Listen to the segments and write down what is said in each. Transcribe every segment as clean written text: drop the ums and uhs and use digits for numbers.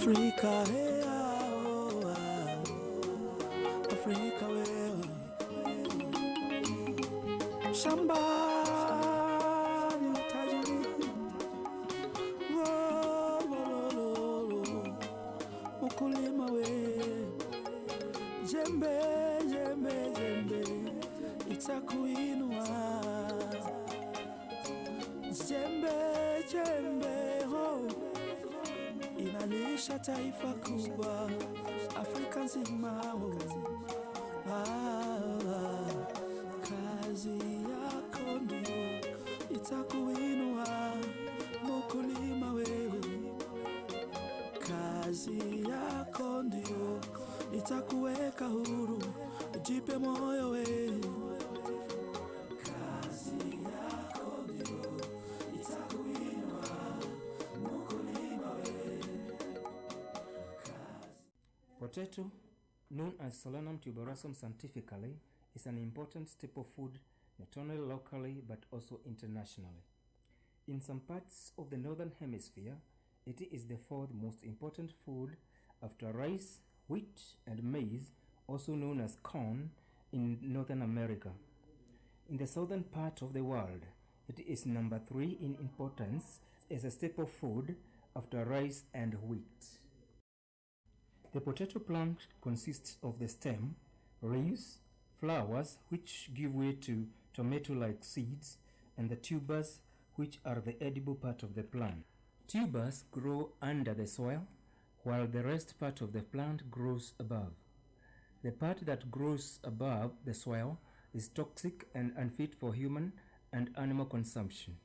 Africa, hey, oh, Africa, wewe shamba ni utajiri, ukulima wewe, jembe jembe jembe itakuinua, jembe jembe ho inalisha taifa kubwa Afrika nzima. Kazi yako ndio itakuinua, mkulima wewe. Kazi yako ndio itakuweka huru, jipe moyo wewe. Kazi yako ndio itakuinua, mkulima wewe. Potato, known as Solanum tuberosum scientifically, is an important staple food not only locally but also internationally. In some parts of the northern hemisphere, it is the fourth most important food after rice, wheat, and maize, also known as corn, in Northern America. In the southern part of the world, it is number 3 in importance as a staple food after rice and wheat. The potato plant consists of the stem, leaves, flowers, which give way to tomato-like seeds, and the tubers, which are the edible part of the plant. Tubers grow under the soil, while the rest part of the plant grows above. The part that grows above the soil is toxic and unfit for human and animal consumption.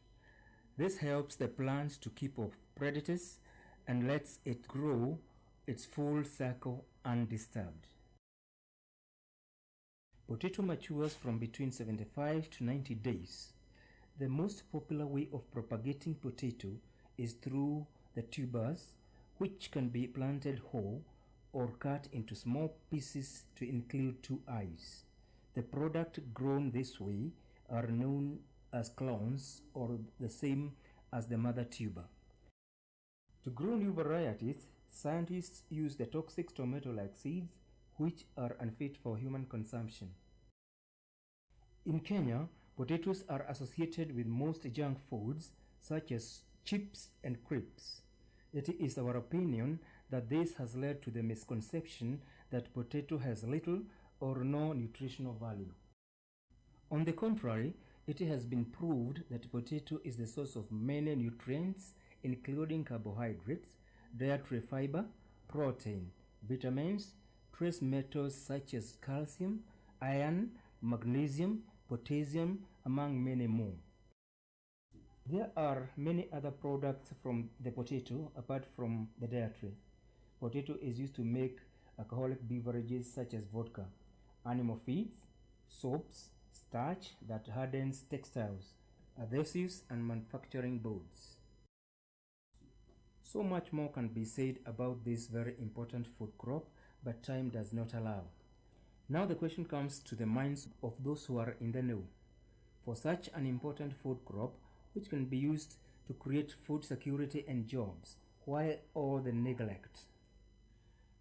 This helps the plant to keep off predators and lets it grow its full cycle undisturbed. Potato matures from between 75 to 90 days. The most popular way of propagating potato is through the tubers, which can be planted whole or cut into small pieces to include 2 eyes. The product grown this way are known as clones, or the same as the mother tuber. To grow new varieties, scientists use the toxic tomato-like seeds, which are unfit for human consumption. In Kenya, potatoes are associated with most junk foods such as chips and crisps. It is our opinion that this has led to the misconception that potato has little or no nutritional value. On the contrary, it has been proved that potato is the source of many nutrients, including carbohydrates, dietary fiber, protein, vitamins, trace metals such as calcium, iron, magnesium, potassium, among many more. There are many other products from the potato apart from the dietary. Potato is used to make alcoholic beverages such as vodka, animal feeds, soaps, starch that hardens textiles, adhesives, and manufacturing boards. So much more can be said about this very important food crop, but time does not allow. Now the question comes to the minds of those who are in the know. For such an important food crop, which can be used to create food security and jobs, why all the neglect?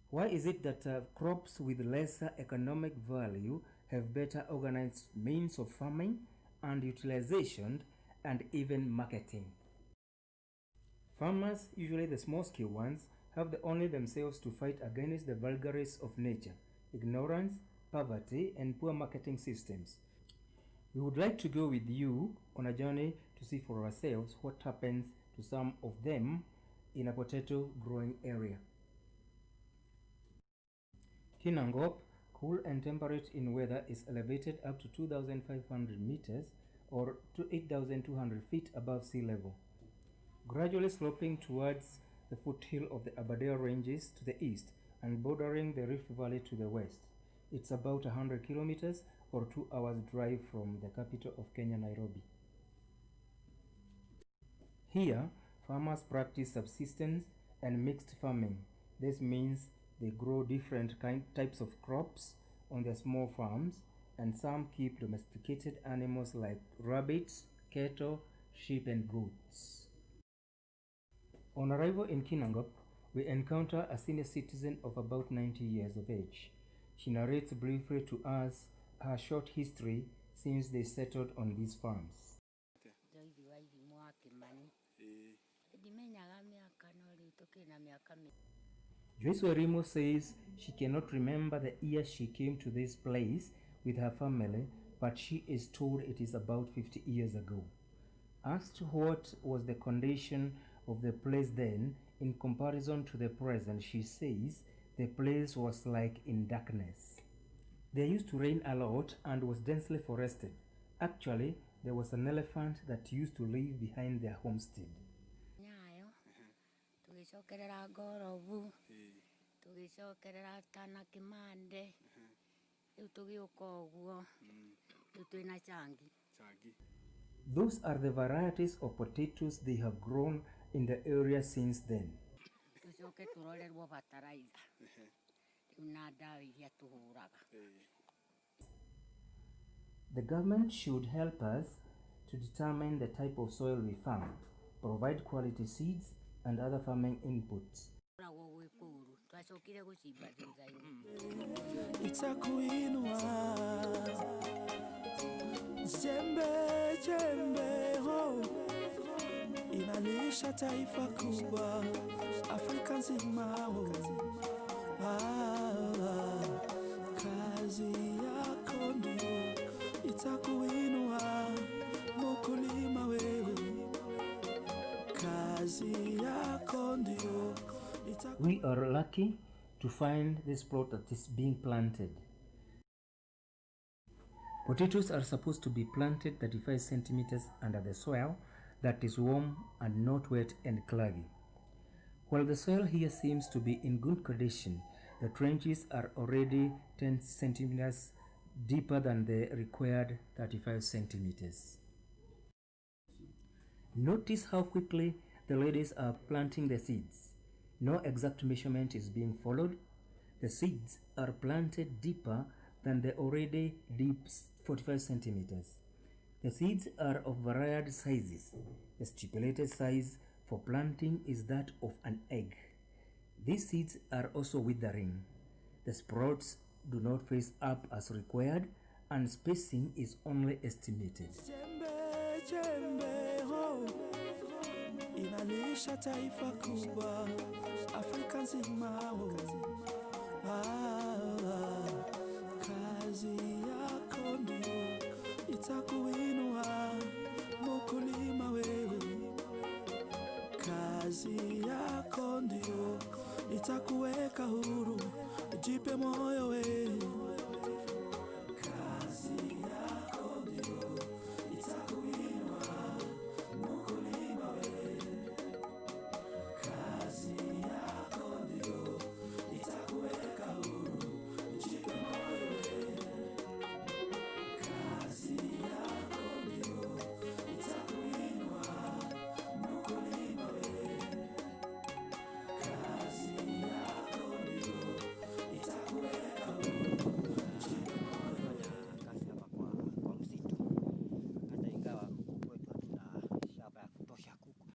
Why is it that crops with lesser economic value have better organized means of farming and utilization and even marketing? Farmers, usually the small-scale ones, have only themselves to fight against the vagaries of nature, ignorance, poverty, and poor marketing systems. We would like to go with you on a journey to see for ourselves what happens to some of them in a potato growing area. Kinangop, cool and temperate in weather, is elevated up to 2,500 meters or to 8,200 feet above sea level, gradually sloping towards the foothill of the Aberdare Ranges to the east and bordering the Rift Valley to the west. It's about 100 kilometers or 2 hours drive from the capital of Kenya, Nairobi. Here, farmers practice subsistence and mixed farming. This means they grow different types of crops on their small farms, and some keep domesticated animals like rabbits, cattle, sheep, and goats. On arrival in Kinangop, we encounter a senior citizen of about 90 years of age. She narrates briefly to us her short history since they settled on these farms. Joyce Werimo says she cannot remember the year she came to this place with her family, but she is told it is about 50 years ago. Asked what was the condition of the place then in comparison to the present, she says the place was like in darkness. There used to rain a lot and was densely forested. Actually, there was an elephant that used to live behind their homestead. Those are the varieties of potatoes they have grown in the area since then. The government should help us to determine the type of soil we farm, provide quality seeds and other farming inputs. Jembe jembe ho inalisha taifa kubwa Afrika nzima ho. Kazi yako ndio itakuinua mkulima wewe. Kazi yako ndio We are lucky to find this plot that is being planted. Potatoes are supposed to be planted 35 centimeters under the soil that is warm and not wet and claggy. While the soil here seems to be in good condition, the trenches are already 10 centimeters deeper than the required 35 centimeters. Notice how quickly the ladies are planting the seeds. No exact measurement is being followed. The seeds are planted deeper than the already deep 45 centimeters. The seeds are of varied sizes. The stipulated size for planting is that of an egg. These seeds are also withering. The sprouts do not face up as required and spacing is only estimated. Inalisha taifa kubwa Afrika nzima. Kazi yako ndio itakuinua mkulima wewe. Kazi yako ndio itakuweka huru, jipe moyo wewe. Kazi yako ndio itakuinua mkulima wewe. Kazi yako ndio itakuweka huru, jipe moyo wewe. Kazi yako ndio itakuinua mkulima wewe. Kazi yako ndio itakuweka huru, jipe moyo wewe. Kazi hapa kwa msitu, hata ingawa huku kwetu hatuna shamba ya kutosha kuku.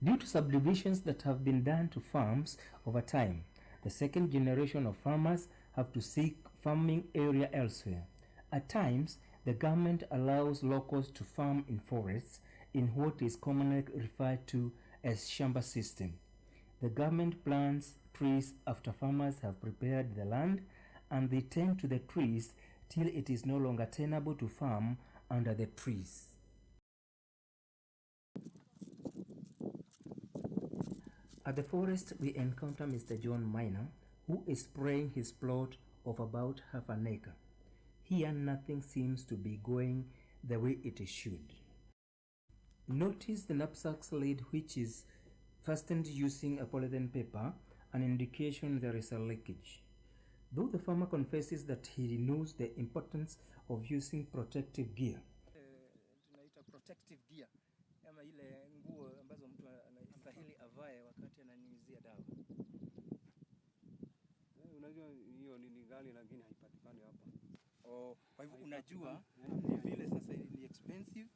Due to subdivisions that have been done to farms over time, the second generation of farmers have to seek farming area elsewhere. At times, the government allows locals to farm in forests in what is commonly referred to as shamba system. The government plants trees after farmers have prepared the land, and they tend to the trees till it is no longer tenable to farm under the trees. At the forest, we encounter Mr. John Miner, who is spraying his plot of about half an acre. Here, nothing seems to be going the way it should. Notice the knapsack lid, which is fastened using a polythene paper, an indication there is a leakage. Though the farmer confesses that he knows the importance of using protective gear. Tunaita protective gear, ama ile nguo ambazo mtu anastahili avae wakati ananyunyizia dawa. Unajua hiyo ni gani, lakini haipatikani hapa. Kwa hivyo unajua ni vile sasa ni expensive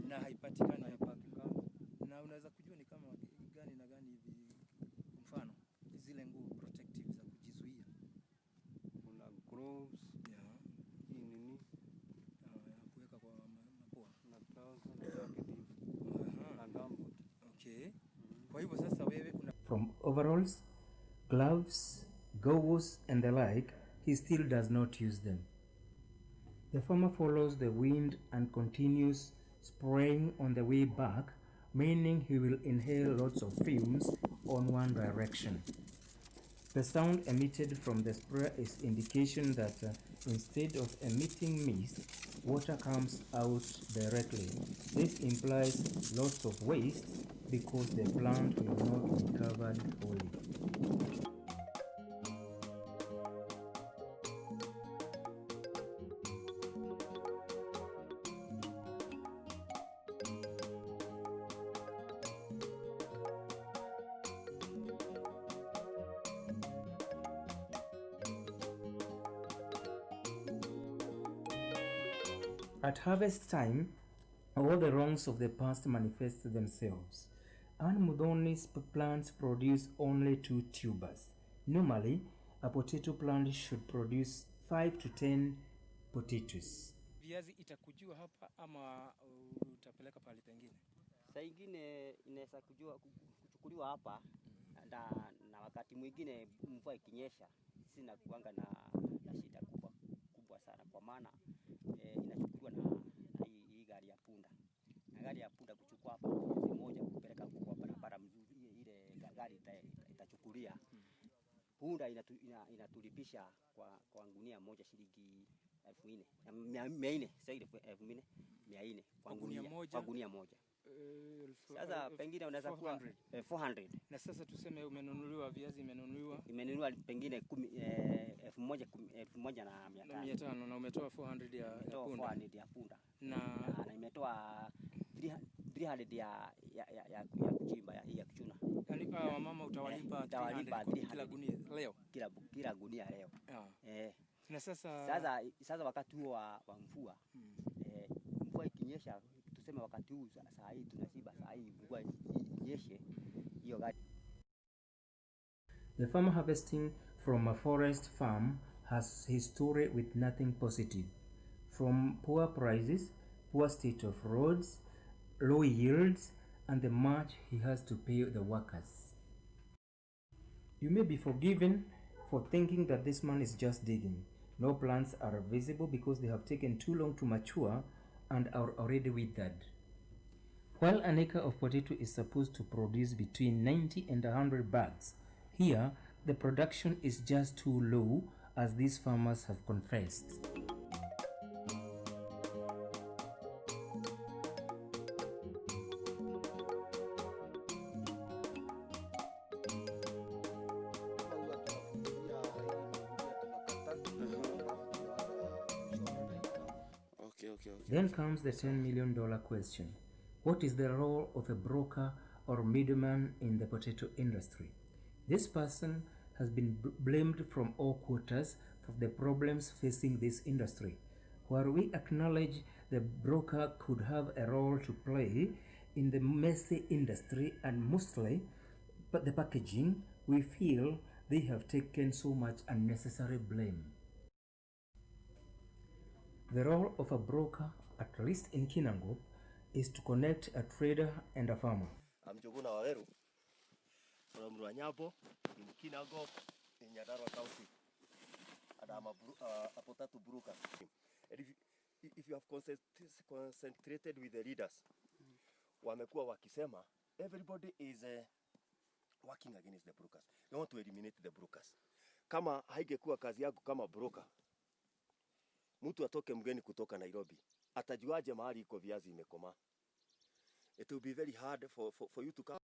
na haipatikani hapa. Na unaweza kujua ni kama gani na gani hivi overalls, gloves, goggles, and the like, he still does not use them. The farmer follows the wind and continues spraying on the way back, meaning he will inhale lots of fumes on one direction. The sound emitted from the sprayer is indication that instead of emitting mist, water comes out directly. This implies lots of waste because the plant will not be covered wholly. At harvest time, all the wrongs of the past manifest themselves. Anne Muthoni's plants produce only 2 tubers. Normally, a potato plant should produce 5 to 10 potatoes. Viazi itakujua hapa ama utapeleka pale pengine? Saa ingine inaweza kuchukuliwa hapa na wakati mwingine mvua ikinyesha sina kuanga na shida kubwa sana kwa maana inachukuliwa na hii gari ya punda. Na gari ya punda kuchukua hapa moja kupeleka kwa barabara mzuri ile gari itachukulia. Punda inatulipisha kwa gunia moja shilingi 1400. Sasa ile 1400 kwa gunia moja. Sasa pengine unaweza kuwa 400. Na sasa tuseme umenunuliwa viazi imenunuliwa pengine 1500 na umetoa 400 ya punda. 400 ya punda. Na imetoa 300 ya kuchimba ya kuchuna. Yaani mama utawalipa 300 kila gunia leo. Kila gunia leo. Na sasa wakati huo wa mvua mvua ikinyesha tuseme wakati huu saa hii tunasiba saa hii mvua inyeshe hiyo gari. The farmer harvesting from a forest farm has his story with nothing positive. From poor prices, poor state of roads, low yields, and the much he has to pay the workers. You may be forgiven for thinking that this man is just digging. No plants are visible because they have taken too long to mature and are already withered. While an acre of potato is supposed to produce between 90 and 100 bags, here the production is just too low, as these farmers have confessed. Then comes the $10 million question. What is the role of a broker or middleman in the potato industry? This person has been blamed from all quarters for the problems facing this industry. While we acknowledge the broker could have a role to play in the messy industry and mostly but the packaging, we feel they have taken so much unnecessary blame. The role of a broker, at least in Kinangop, is to connect a trader and a farmer. I'm Joguna Waweru from Ruanyapo in Kinangop in Nyandarua County. And I'm a potato broker. And if you have concentrated with the leaders, wamekuwa wakisema everybody is working against the brokers. They want to eliminate the brokers. Kama haingekuwa kazi yangu kama broker, mtu atoke mgeni kutoka Nairobi, atajuaje mahali iko viazi imekoma? It will be very hard for you to come.